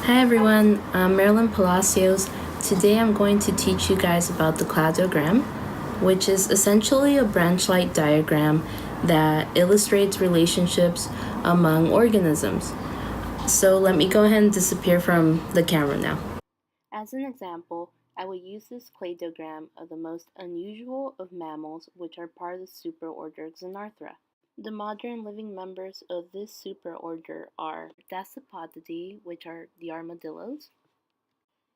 Hi everyone, I'm Marilyn Palacios. Today I'm going to teach you guys about the cladogram, which is essentially a branch-like diagram that illustrates relationships among organisms. So let me go ahead and disappear from the camera now. As an example, I will use this cladogram of the most unusual of mammals, which are part of the superorder Xenarthra. The modern living members of this superorder are Dasypodidae, which are the armadillos,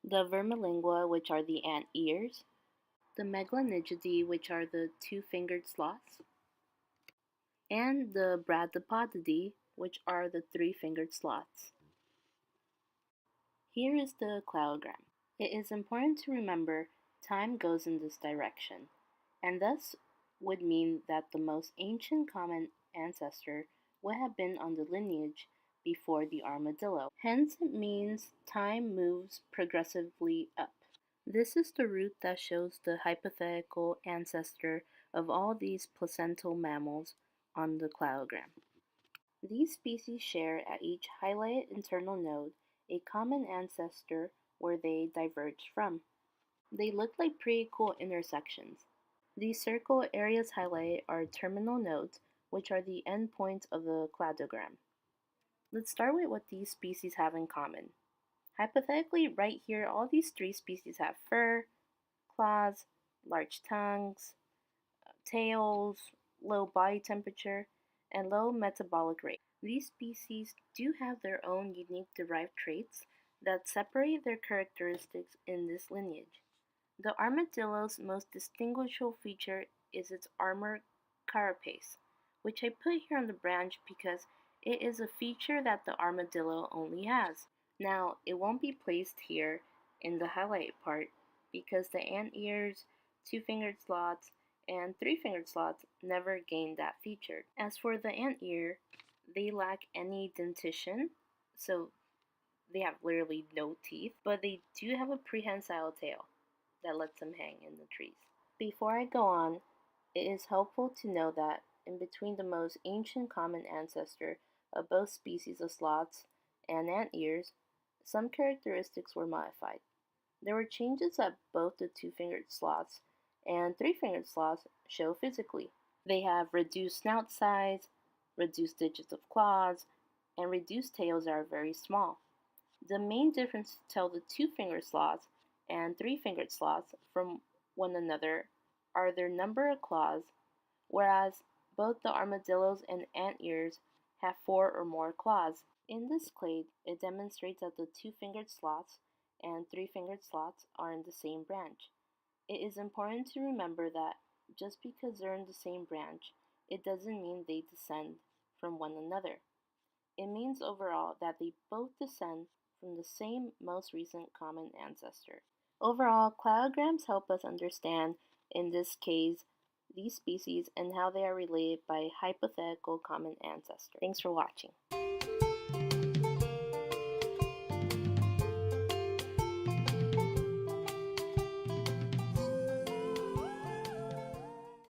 the Vermilingua, which are the anteaters, the Megalonychidae, which are the two-fingered sloths, and the Bradypodidae, which are the three-fingered sloths. Here is the cladogram. It is important to remember time goes in this direction, and thus would mean that the most ancient common ancestor would have been on the lineage before the armadillo. Hence, it means time moves progressively up. This is the route that shows the hypothetical ancestor of all these placental mammals on the cladogram. These species share at each highlighted internal node a common ancestor where they diverge from. They look like pretty cool intersections. These circle areas highlighted are terminal nodes, which are the endpoints of the cladogram. Let's start with what these species have in common. Hypothetically, right here, all these three species have fur, claws, large tongues, tails, low body temperature, and low metabolic rate. These species do have their own unique derived traits that separate their characteristics in this lineage. The armadillo's most distinguishable feature is its armored carapace, which I put here on the branch because it is a feature that the armadillo only has. Now, it won't be placed here in the highlighted part because the anteaters, two-fingered sloths, and three-fingered sloths never gained that feature. As for the anteater, they lack any dentition, so they have literally no teeth, but they do have a prehensile tail that lets them hang in the trees. Before I go on, it is helpful to know that in between the most ancient common ancestor of both species of sloths and anteaters, some characteristics were modified. There were changes that both the two-fingered sloths and three-fingered sloths show physically. They have reduced snout size, reduced digits of claws, and reduced tails that are very small. The main difference to tell the two-fingered sloths and three-fingered sloths from one another are their number of claws, whereas both the armadillos and anteaters have 4 or more claws. In this clade, it demonstrates that the two-fingered sloths and three-fingered sloths are in the same branch. It is important to remember that just because they're in the same branch, it doesn't mean they descend from one another. It means overall that they both descend from the same most recent common ancestor. Overall, cladograms help us understand, in this case, these species and how they are related by hypothetical common ancestor. Thanks for watching.